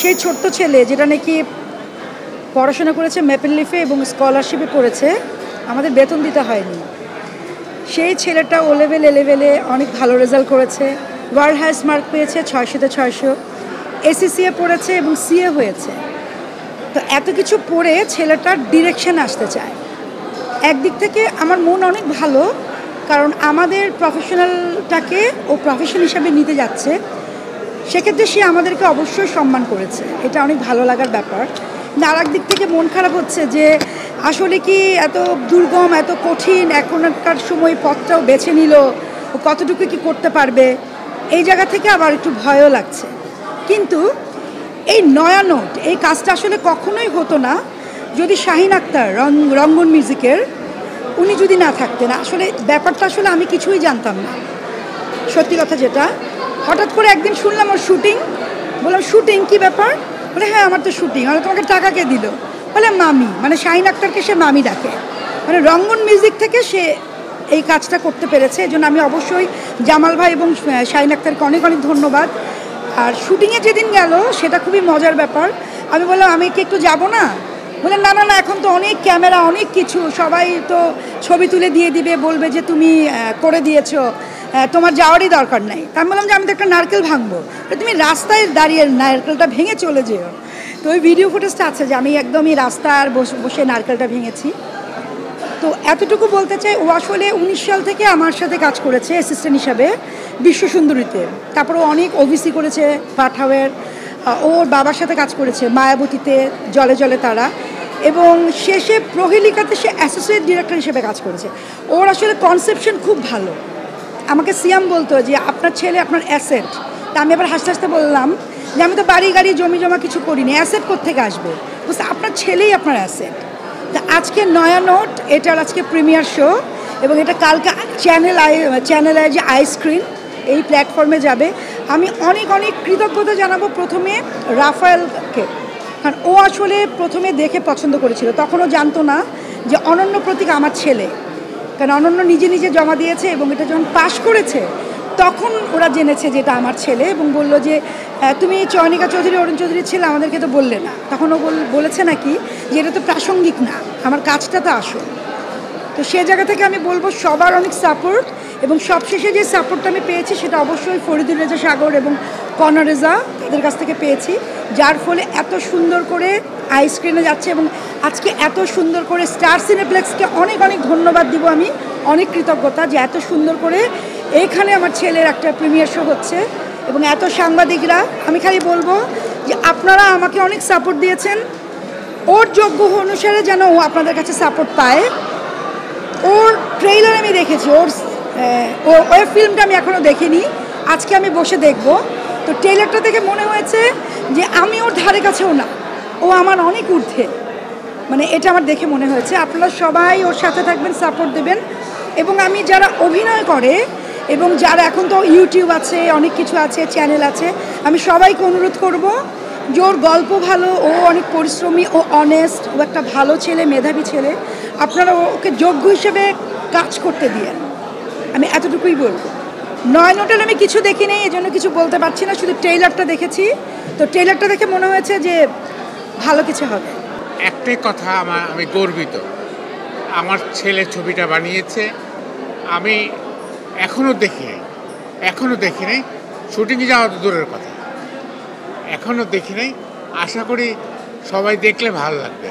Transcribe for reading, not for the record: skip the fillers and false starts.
সেই ছোট্ট ছেলে যেটা নাকি পড়াশোনা করেছে ম্যাপেল লিফে এবং স্কলারশিপে পড়েছে, আমাদের বেতন দিতে হয়নি। সেই ছেলেটা ও লেভেল এ লেভেলে অনেক ভালো রেজাল্ট করেছে, ওয়ার্ল্ড হাইস্ট মার্ক পেয়েছে 600-তে 600, এসিসিএ পড়েছে এবং সিএ হয়েছে। তো এত কিছু পড়ে ছেলেটার ডিরেকশন আসতে চায়। একদিক থেকে আমার মন অনেক ভালো, কারণ আমাদের প্রফেশনালটাকে ও প্রফেশন হিসাবে নিতে যাচ্ছে, সেক্ষেত্রে সে আমাদেরকে অবশ্যই সম্মান করেছে, এটা অনেক ভালো লাগার ব্যাপার। না, আর দিক থেকে মন খারাপ হচ্ছে যে আসলে কি এত দুর্গম, এত কঠিন এখনকার সময় পথটাও বেছে নিল, ও কতটুকু কি করতে পারবে, এই জায়গা থেকে আবার একটু ভয়ও লাগছে। কিন্তু এই নয়া নোট, এই কাজটা আসলে কখনোই হতো না যদি শাহিন আক্তার রঙ্গন মিউজিকের উনি যদি না থাকতেন। আসলে ব্যাপারটা আসলে আমি কিছুই জানতাম না, সত্যি কথা যেটা। হঠাৎ করে একদিন শুনলাম ওর শুটিং, বললাম শুটিং কী ব্যাপার? বলে হ্যাঁ আমার তো শুটিং। আর তোমাকে টাকা কে দিল? বলে মামি, মানে শাহিন আক্তারকে সে মামি ডাকে, মানে রঙ্গন মিউজিক থেকে সে এই কাজটা করতে পেরেছে। এই জন্য আমি অবশ্যই জামাল ভাই এবং শাহিন আক্তারকে অনেক অনেক ধন্যবাদ। আর শুটিংয়ে যেদিন গেল সেটা খুবই মজার ব্যাপার। আমি বললাম আমি কি একটু যাবো না? বললেন না না না, এখন তো অনেক ক্যামেরা, অনেক কিছু, সবাই তো ছবি তুলে দিয়ে দিবে, বলবে যে তুমি করে দিয়েছো, তোমার যাওয়ারই দরকার নাই। তা আমি বললাম যে আমি তো একটা নারকেল ভাঙবো, তুমি রাস্তায় দাঁড়িয়ে নারকেলটা ভেঙে চলে যেও। তো ওই ভিডিও ফুটেজটা আছে যে আমি একদমই রাস্তার বসে নারকেলটা ভেঙেছি। তো এতটুকু বলতে চাই, ও আসলে 19 সাল থেকে আমার সাথে কাজ করেছে অ্যাসিস্ট্যান্ট হিসাবে বিশ্বসুন্দরীতে, তারপরে অনেক ওভিসি করেছে, পাঠাওয়ের, ওর বাবার সাথে কাজ করেছে মায়াবতীতে, জলে জলে তারা, এবং শেষে প্রহেলিকাতে সে অ্যাসোসিয়েট ডিরেক্টর হিসেবে কাজ করেছে। ওর আসলে কনসেপশন খুব ভালো। আমাকে সিয়াম বলতো যে আপনার ছেলে আপনার অ্যাসেট। তা আমি আবার হাসতে হাসতে বললাম যে আমি তো বাড়ি গাড়ি জমি জমা কিছু করিনি, অ্যাসেট কোত্থেকে আসবে? বুঝতে, আপনার ছেলেই আপনার অ্যাসেট। তা আজকে নয়া নোট, এটার আজকে প্রিমিয়ার শো, এবং এটা কালকে চ্যানেল আই যে আইস্ক্রিন এই প্ল্যাটফর্মে যাবে। আমি অনেক অনেক কৃতজ্ঞতা জানাবো প্রথমে রাফায়েলকে, কারণ ও আসলে প্রথমে দেখে পছন্দ করেছিল, তখনও জানতো না যে অনন্য প্রতীক আমার ছেলে, কারণ অনন্য নিজে নিজে জমা দিয়েছে এবং এটা যখন পাশ করেছে তখন ওরা জেনেছে যে এটা আমার ছেলে, এবং বললো যে তুমি চয়নিকা চৌধুরী, অরুণ চৌধুরীর ছেলে, আমাদেরকে তো বললে না। তখন ও বলেছে নাকি যে এটা তো প্রাসঙ্গিক না, আমার কাজটা তো আসল। তো সে জায়গা থেকে আমি বলবো সবার অনেক সাপোর্ট, এবং সবশেষে যে সাপোর্টটা আমি পেয়েছি সেটা অবশ্যই ফরিদুর রেজা সাগর এবং কর্ণর রেজা, তাদের কাছ থেকে পেয়েছি, যার ফলে এত সুন্দর করে আইস্ক্রিনে যাচ্ছে। এবং আজকে এত সুন্দর করে স্টার সিনেপ্লেক্সকে অনেক অনেক ধন্যবাদ দিব, আমি অনেক কৃতজ্ঞতা যে এত সুন্দর করে এইখানে আমার ছেলের একটা প্রিমিয়ার শো হচ্ছে, এবং এত সাংবাদিকরা। আমি খালি বলবো যে আপনারা আমাকে অনেক সাপোর্ট দিয়েছেন, ওর যোগ্য অনুসারে যেন ও আপনাদের কাছে সাপোর্ট পায়। ওর ট্রেইলার আমি দেখেছি, ওর ফিল্মটা আমি এখনও দেখিনি, আজকে আমি বসে দেখব। তো ট্রেইলারটা দেখে মনে হয়েছে যে আমি ওর ধারে কাছেও না, ও আমার অনেক ঊর্ধ্বে, মানে এটা আমার দেখে মনে হয়েছে। আপনারা সবাই ওর সাথে থাকবেন, সাপোর্ট দেবেন। এবং আমি যারা অভিনয় করে এবং যারা এখন তো ইউটিউব আছে, অনেক কিছু আছে, চ্যানেল আছে, আমি সবাইকে অনুরোধ করব যে ওর গল্প ভালো, ও অনেক পরিশ্রমী, ও অনেস্ট, ও একটা ভালো ছেলে, মেধাবী ছেলে, আপনারা ওকে যোগ্য হিসেবে কাজ করতে দিয়েন, আমি এতটুকুই বলবো। নয় নোটেল আমি কিছু দেখি নেই, এজন্য কিছু বলতে পারছি না, শুধু ট্রেইলারটা দেখেছি। তো ট্রেইলারটা দেখে মনে হয়েছে যে ভালো কিছু হবে। একটাই কথা, আমি গর্বিত, আমার ছেলে ছবিটা বানিয়েছে। আমি এখনও দেখি নাই, শুটিংয়ে যাওয়া তো দূরের কথা, এখনও দেখি নাই। আশা করি সবাই দেখলে ভালো লাগবে।